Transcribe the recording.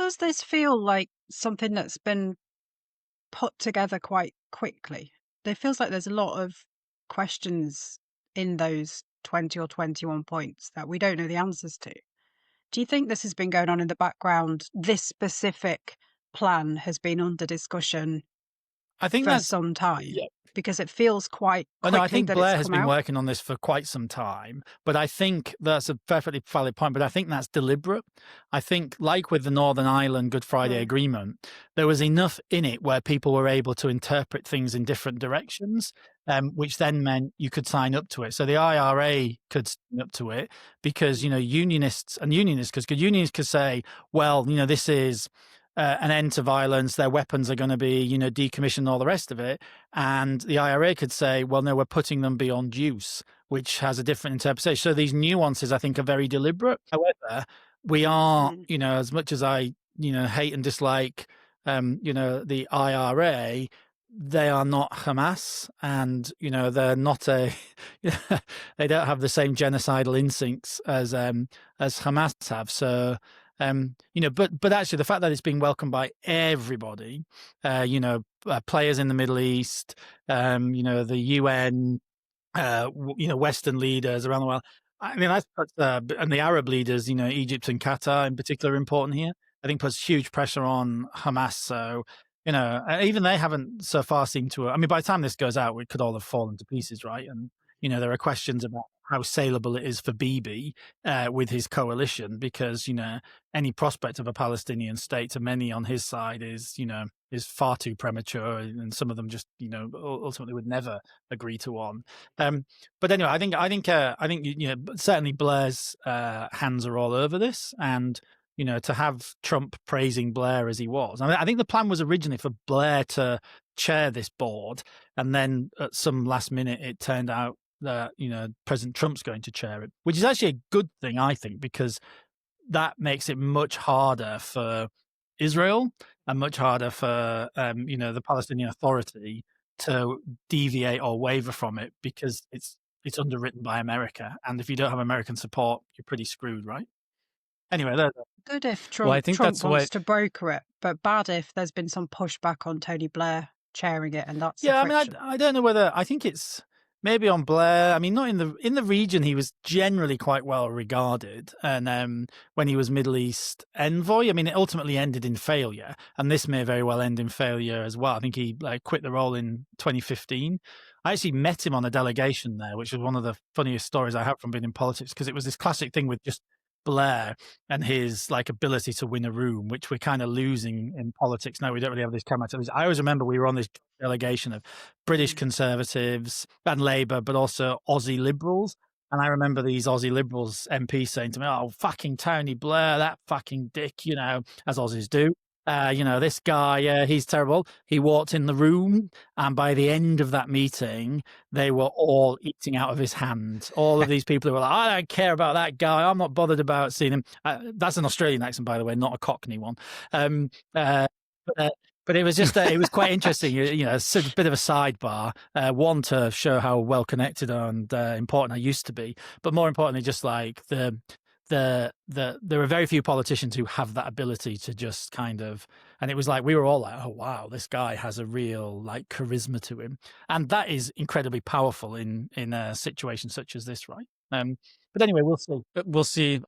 Does this feel like something that's been put together quite quickly? There feels like there's a lot of questions in those 20 or 21 points that we don't know the answers to. Do you think this has been going on in the background? This specific plan has been under discussion I think for that's some time? yeah. Because it feels quite Oh, no, I quickly think that it's Blair has come been out. working on this for quite some time, but I think that's a perfectly valid point, but I think that's deliberate. I think, like with the Northern Ireland Good Friday Mm, Agreement, there was enough in it where people were able to interpret things in different directions, which then meant you could sign up to it. So the IRA could sign up to it because, unionists, because unionists could say, well, this is an end to violence, their weapons are going to be, decommissioned, and all the rest of it. And the IRA could say, well, no, we're putting them beyond use, which has a different interpretation. So these nuances, I think, are very deliberate. However, we are, mm. as much as I, hate and dislike, the IRA, they are not Hamas, and they're not a, they don't have the same genocidal instincts as Hamas have. So, but actually, the fact that it's being welcomed by everybody, players in the Middle East, the UN, Western leaders around the world. I mean, that's and the Arab leaders, Egypt and Qatar in particular, are important here. I think puts huge pressure on Hamas. So, even they haven't so far seemed to. I mean, by the time this goes out, it could all have fallen to pieces, right? And there are questions about how saleable it is for Bibi with his coalition, because any prospect of a Palestinian state to many on his side is far too premature, and some of them just ultimately would never agree to one. But anyway, I think certainly Blair's hands are all over this, and to have Trump praising Blair as he was. I mean, I think the plan was originally for Blair to chair this board, and then at some last minute, it turned out that President Trump's going to chair it, which is actually a good thing, I think, because that makes it much harder for Israel and much harder for the Palestinian Authority to deviate or waver from it, because it's underwritten by America, and if you don't have American support, you're pretty screwed, right? Anyway, Good if well, I Trump think that's Trump what. wants to broker it, but bad if there's been some pushback on Tony Blair chairing it, and that's the Yeah, I mean, friction. I don't know whether I think it's maybe on Blair. I mean, not in the region, he was generally quite well regarded, and when he was Middle East envoy, I mean, it ultimately ended in failure, and this may very well end in failure as well. I think he quit the role in 2015. I actually met him on a delegation there, which was one of the funniest stories I have from being in politics, because it was this classic thing with just Blair and his ability to win a room, which we're kind of losing in politics now. We don't really have this charismatic. I always remember we were on this delegation of British Mm. Conservatives and Labour, but also Aussie Liberals. And I remember these Aussie Liberals MPs saying to me, "Oh, fucking Tony Blair, that fucking dick," as Aussies do. This guy, he's terrible. He walked in the room, and by the end of that meeting, they were all eating out of his hand. All of these people who were like, "I don't care about that guy. I'm not bothered about seeing him." That's an Australian accent, by the way, not a Cockney one. Um, uh, but, uh, but it was just, it was quite interesting. It's a bit of a sidebar. One, to show how well connected and important I used to be, but more importantly, just like there are very few politicians who have that ability to just kind of, and it was like we were all like, oh wow, this guy has a real charisma to him, and that is incredibly powerful in a situation such as this, right? But anyway, we'll see.